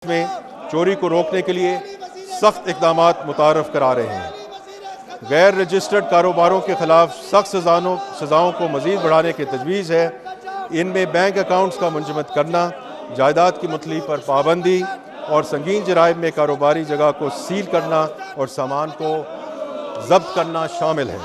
میں چوری کو روکنے کے لیے سخت اقدامات متعارف کرا رہے ہیں۔ غیر رجسٹرڈ کاروباروں کے خلاف سخت سزاؤں کو مزید بڑھانے کی تجویز ہے۔ ان میں بینک اکاؤنٹس کا منجمد کرنا، جائیداد کی متعلق پر پابندی اور سنگین جرائم میں کاروباری جگہ کو سیل کرنا اور سامان کو ضبط کرنا شامل ہے۔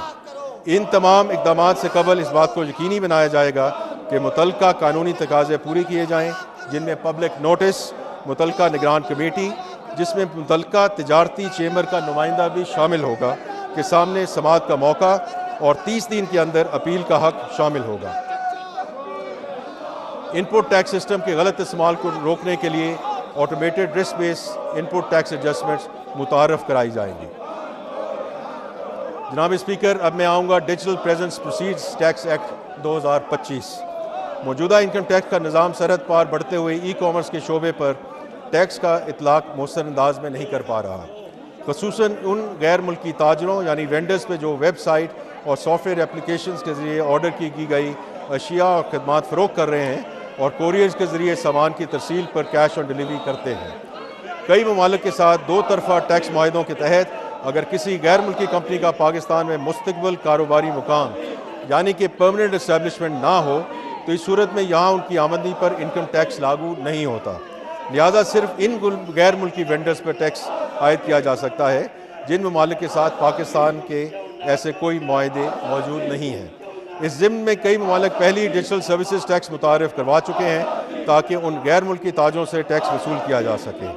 ان تمام اقدامات سے قبل اس بات کو یقینی بنایا جائے گا کہ متعلقہ قانونی تقاضے پورے کیے جائیں، جن میں پبلک نوٹس، متعلقہ نگران کمیٹی جس میں متعلقہ تجارتی چیمبر کا نمائندہ بھی شامل ہوگا کے سامنے سماعت کا موقع اور 30 دن کے اندر اپیل کا حق شامل ہوگا۔ ان پٹ ٹیکس سسٹم کے غلط استعمال کو روکنے کے لیے automated risk based input tax adjustments متعارف کرائی جائیں گی۔ جناب اسپیکر، اب میں آؤں گا digital presence proceeds tax act 2025۔ موجودہ انکم ٹیکس کا نظام سرحد پار بڑھتے ہوئے ای کامرس کے شعبے پر ٹیکس کا اطلاق مؤثر انداز میں نہیں کر پا رہا، خصوصاً ان غیر ملکی تاجروں یعنی وینڈرز پہ جو ویب سائٹ اور سافٹ ویئر اپلیکیشنز کے ذریعے آرڈر کی گئی اشیاء اور خدمات فروخت کر رہے ہیں اور کوریئرز کے ذریعے سامان کی ترسیل پر کیش آن ڈیلیوری کرتے ہیں۔ کئی ممالک کے ساتھ دو طرفہ ٹیکس معاہدوں کے تحت اگر کسی غیر ملکی کمپنی کا پاکستان میں مستقبل کاروباری مقام یعنی کہ پرماننٹ اسٹیبلشمنٹ نہ ہو تو اس صورت میں یہاں ان کی آمدنی پر انکم ٹیکس لاگو نہیں ہوتا، لہذا صرف ان غیر ملکی وینڈرز پر ٹیکس عائد کیا جا سکتا ہے جن ممالک کے ساتھ پاکستان کے ایسے کوئی معاہدے موجود نہیں ہیں۔ اس ضمن میں کئی ممالک پہلی ڈیجیٹل سروسز ٹیکس متعارف کروا چکے ہیں تاکہ ان غیر ملکی تاجروں سے ٹیکس وصول کیا جا سکے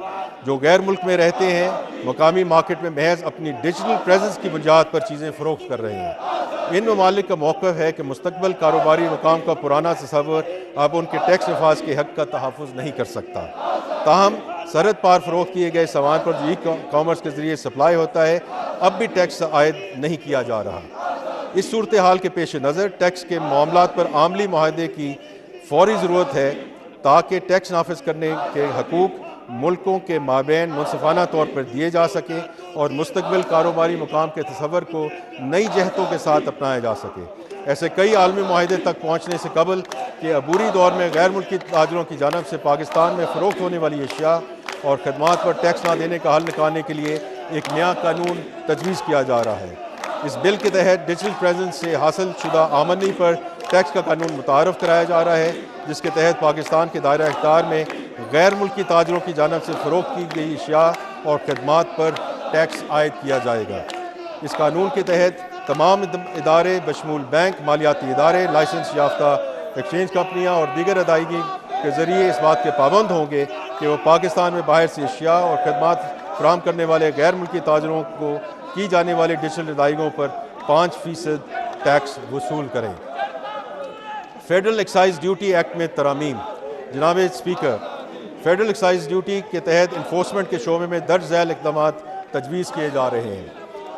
جو غیر ملک میں رہتے ہیں، مقامی مارکیٹ میں محض اپنی ڈیجیٹل پریزنس کی بنیاد پر چیزیں فروخت کر رہے ہیں۔ ان ممالک کا موقف ہے کہ مستقبل کاروباری مقام کا پرانا تصور اب ان کے ٹیکس نفاذ کے حق کا تحفظ نہیں کر سکتا۔ تاہم سرحد پار فروخت کیے گئے سامان پر جو ای کامرس کے ذریعے سپلائی ہوتا ہے اب بھی ٹیکس عائد نہیں کیا جا رہا۔ اس صورتحال کے پیش نظر ٹیکس کے معاملات پر عملی معاہدے کی فوری ضرورت ہے تاکہ ٹیکس نافذ کرنے کے حقوق ملکوں کے مابین منصفانہ طور پر دیے جا سکیں اور مستقبل کاروباری مقام کے تصور کو نئی جہتوں کے ساتھ اپنایا جا سکے۔ ایسے کئی عالمی معاہدے تک پہنچنے سے قبل کہ عبوری دور میں غیر ملکی تاجروں کی جانب سے پاکستان میں فروخت ہونے والی اشیاء اور خدمات پر ٹیکس نہ دینے کا حل نکالنے کے لیے ایک نیا قانون تجویز کیا جا رہا ہے۔ اس بل کے تحت ڈیجیٹل پریزنس سے حاصل شدہ آمدنی پر ٹیکس کا قانون متعارف کرایا جا رہا ہے، جس کے تحت پاکستان کے دائرہ اختیار میں غیر ملکی تاجروں کی جانب سے فروخت کی گئی اشیاء اور خدمات پر ٹیکس عائد کیا جائے گا۔ اس قانون کے تحت تمام ادارے بشمول بینک، مالیاتی ادارے، لائسنس یافتہ ایکسچینج کمپنیاں اور دیگر ادائیگی کے ذریعے اس بات کے پابند ہوں گے کہ وہ پاکستان میں باہر سے اشیاء اور خدمات فراہم کرنے والے غیر ملکی تاجروں کو کی جانے والی ڈیجیٹل ادائیگیوں پر 5% ٹیکس وصول کریں۔ فیڈرل ایکسائز ڈیوٹی ایکٹ میں ترامیم۔ جناب اسپیکر، فیڈرل ایکسائز ڈیوٹی کے تحت انفورسمنٹ کے شعبے میں درج ذیل اقدامات تجویز کیے جا رہے ہیں۔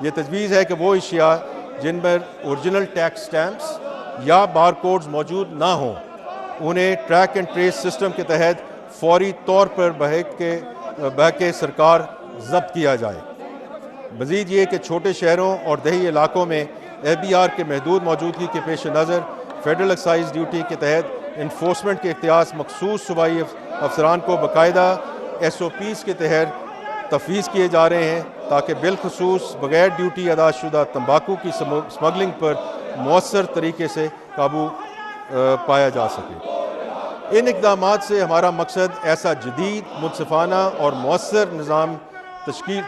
یہ تجویز ہے کہ وہ اشیاء جن پر اوریجنل ٹیکس سٹیمپس یا بار کوڈز موجود نہ ہوں انہیں ٹریک اینڈ ٹریس سسٹم کے تحت فوری طور پر بحق سرکار ضبط کیا جائے۔ مزید یہ کہ چھوٹے شہروں اور دیہی علاقوں میں FBR کے محدود موجودگی کے پیش نظر فیڈرل ایکسائز ڈیوٹی کے تحت انفورسمنٹ کے اختیار مخصوص صوبائی افسران کو باقاعدہ SOPs کے تحت تفویض کیے جا رہے ہیں تاکہ بالخصوص بغیر ڈیوٹی ادا شدہ تمباکو کی سمگلنگ پر مؤثر طریقے سے قابو پایا جا سکے۔ ان اقدامات سے ہمارا مقصد ایسا جدید، منصفانہ اور مؤثر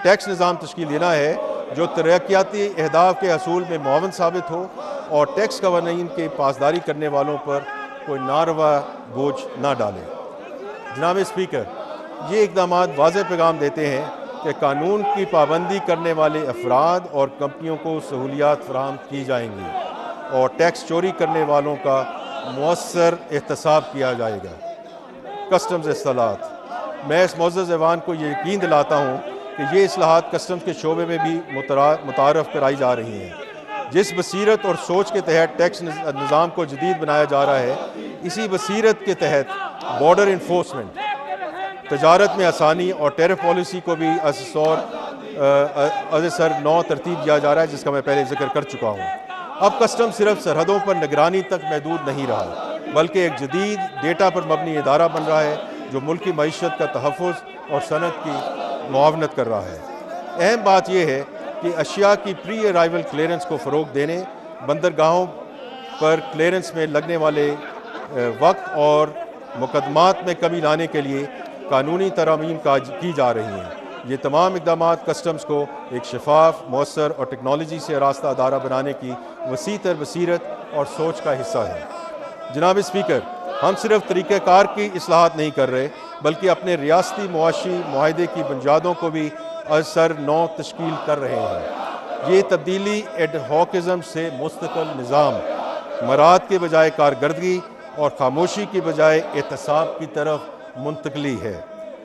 ٹیکس نظام تشکیل دینا ہے جو ترقیاتی اہداف کے حصول میں معاون ثابت ہو اور ٹیکس قوانین کی پاسداری کرنے والوں پر کوئی ناروا بوجھ نہ ڈالے۔ جناب اسپیکر، یہ اقدامات واضح پیغام دیتے ہیں کہ قانون کی پابندی کرنے والے افراد اور کمپنیوں کو سہولیات فراہم کی جائیں گی اور ٹیکس چوری کرنے والوں کا مؤثر احتساب کیا جائے گا۔ کسٹمز اصلاحات۔ میں اس معزز ایوان کو یہ یقین دلاتا ہوں کہ یہ اصلاحات کسٹمز کے شعبے میں بھی متعارف کرائی جا رہی ہیں۔ جس بصیرت اور سوچ کے تحت ٹیکس نظام کو جدید بنایا جا رہا ہے، اسی بصیرت کے تحت بارڈر انفورسمنٹ، تجارت میں آسانی اور ٹیرف پالیسی کو بھی از سر نو ترتیب دیا جا رہا ہے، جس کا میں پہلے ذکر کر چکا ہوں۔ اب کسٹم صرف سرحدوں پر نگرانی تک محدود نہیں رہا، بلکہ ایک جدید ڈیٹا پر مبنی ادارہ بن رہا ہے جو ملکی معیشت کا تحفظ اور صنعت کی معاونت کر رہا ہے۔ اہم بات یہ ہے کہ اشیاء کی پری ارائیول کلیئرنس کو فروغ دینے، بندرگاہوں پر کلیئرنس میں لگنے والے وقت اور مقدمات میں کمی لانے کے لیے قانونی ترامیم کی جا رہی ہیں۔ یہ تمام اقدامات کسٹمز کو ایک شفاف، مؤثر اور ٹیکنالوجی سے آراستہ ادارہ بنانے کی وسیع تر بصیرت اور سوچ کا حصہ ہے۔ جناب اسپیکر، ہم صرف طریقہ کار کی اصلاحات نہیں کر رہے بلکہ اپنے ریاستی معاشی معاہدے کی بنیادوں کو بھی از سر نو تشکیل کر رہے ہیں۔ یہ تبدیلی ایڈ ہاکزم سے مستقل نظام، مراد کے بجائے کارکردگی اور خاموشی کی بجائے احتساب کی طرف منتقلی ہے۔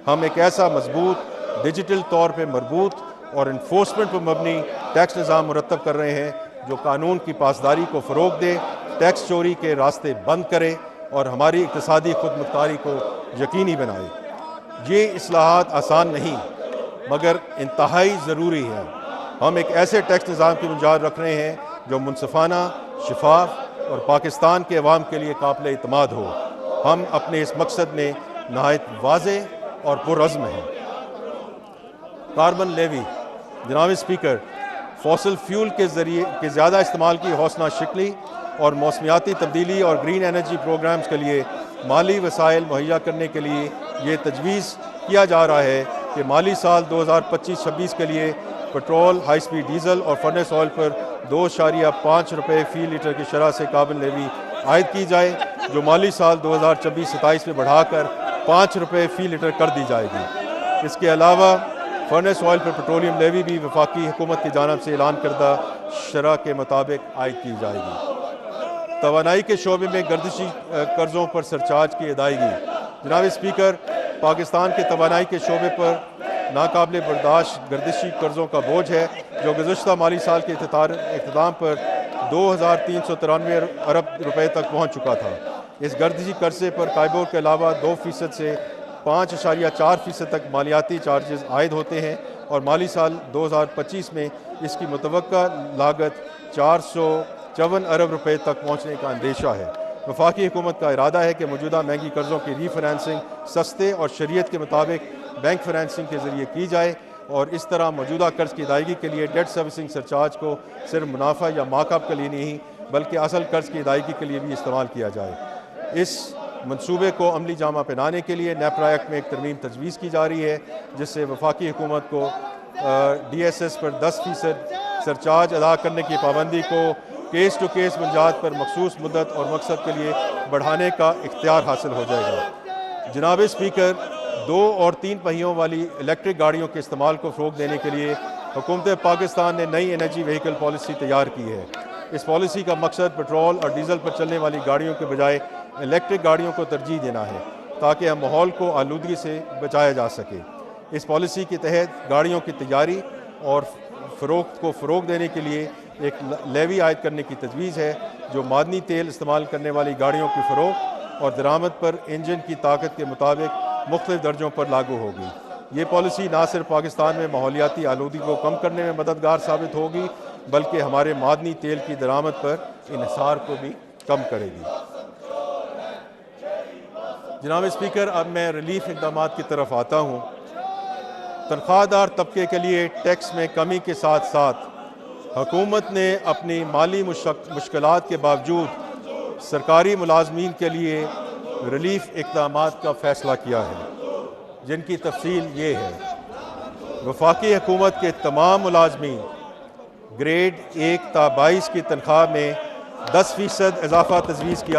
ہم ایک ایسا مضبوط، ڈیجیٹل طور پہ مربوط اور انفورسمنٹ پر مبنی ٹیکس نظام مرتب کر رہے ہیں جو قانون کی پاسداری کو فروغ دے، ٹیکس چوری کے راستے بند کرے اور ہماری اقتصادی خود مختاری کو یقینی بنائے۔ یہ اصلاحات آسان نہیں مگر انتہائی ضروری ہیں۔ ہم ایک ایسے ٹیکس نظام کی بنیاد رکھ رہے ہیں جو منصفانہ، شفاف اور پاکستان کے عوام کے لیے قابل اعتماد ہو۔ ہم اپنے اس مقصد میں نہایت واضح اور پرعزم ہیں۔ Carbon levy. جناب اسپیکر، فوسل فیول کے زیادہ استعمال کی حوصلہ شکنی اور موسمیاتی تبدیلی اور گرین انرجی پروگرامز کے لیے مالی وسائل مہیا کرنے کے لیے یہ تجویز کیا جا رہا ہے کہ مالی سال 2025-26 کے لیے پٹرول، ہائی سپیڈ ڈیزل اور فرنس آئل پر 2.5 روپے فی لیٹر کی شرح سے کاربن لیوی عائد کی جائے، جو مالی سال 2026-27 میں بڑھا کر 5 روپے فی لیٹر کر دی جائے گی۔ اس کے علاوہ فرنس آئل پر پیٹرولیم لیوی بھی وفاقی حکومت کی جانب سے اعلان کردہ شرح کے مطابق عائد کی جائے گی۔ توانائی کے شعبے میں گردشی قرضوں پر سرچارج کی ادائیگی۔ جناب اسپیکر، پاکستان کے توانائی کے شعبے پر ناقابل برداشت گردشی قرضوں کا بوجھ ہے جو گزشتہ مالی سال کے اختتام پر 2,393 ارب روپے تک پہنچ چکا تھا۔ اس گردشی قرضے پر کائبور کے علاوہ 2% سے 5.4% تک مالیاتی چارجز عائد ہوتے ہیں اور مالی سال 2025 میں اس کی متوقع لاگت 454 ارب روپے تک پہنچنے کا اندیشہ ہے۔ وفاقی حکومت کا ارادہ ہے کہ موجودہ مہنگی قرضوں کی ری فنانسنگ سستے اور شریعت کے مطابق بینک فنانسنگ کے ذریعے کی جائے اور اس طرح موجودہ قرض کی ادائیگی کے لیے ڈیٹ سروسنگ سرچارج کو صرف منافع یا مارک اپ کے لیے نہیں بلکہ اصل قرض کی ادائیگی کے لیے بھی استعمال کیا جائے۔ اس منصوبے کو عملی جامہ پہنانے کے لیے نیپرا ایکٹ میں ایک ترمیم تجویز کی جا رہی ہے جس سے وفاقی حکومت کو ڈی ایس ایس پر 10% سرچارج ادا کرنے کی پابندی کو کیس ٹو کیس بنیاد پر مخصوص مدت اور مقصد کے لیے بڑھانے کا اختیار حاصل ہو جائے گا۔ جناب اسپیکر، 2 اور 3 پہیوں والی الیکٹرک گاڑیوں کے استعمال کو فروغ دینے کے لیے حکومت پاکستان نے نئی انرجی وہیکل پالیسی تیار کی ہے۔ اس پالیسی کا مقصد پیٹرول اور ڈیزل پر چلنے والی گاڑیوں کے بجائے الیکٹرک گاڑیوں کو ترجیح دینا ہے تاکہ ہم ماحول کو آلودگی سے بچایا جا سکے۔ اس پالیسی کے تحت گاڑیوں کی تجاری اور فروخت کو فروغ دینے کے لیے ایک لیوی عائد کرنے کی تجویز ہے جو معدنی تیل استعمال کرنے والی گاڑیوں کی فروخت اور درآمد پر انجن کی طاقت کے مطابق مختلف درجوں پر لاگو ہوگی۔ یہ پالیسی نہ صرف پاکستان میں ماحولیاتی آلودگی کو کم کرنے میں مددگار ثابت ہوگی بلکہ ہمارے معدنی تیل کی درآمد پر انحصار کو بھی کم کرے گی۔ جناب اسپیکر، اب میں ریلیف اقدامات کی طرف آتا ہوں۔ تنخواہ دار طبقے کے لیے ٹیکس میں کمی کے ساتھ ساتھ حکومت نے اپنی مالی مشکلات کے باوجود سرکاری ملازمین کے لیے ریلیف اقدامات کا فیصلہ کیا ہے جن کی تفصیل یہ ہے۔ وفاقی حکومت کے تمام ملازمین گریڈ 1 تا 22 کی تنخواہ میں 10% اضافہ تجویز کیا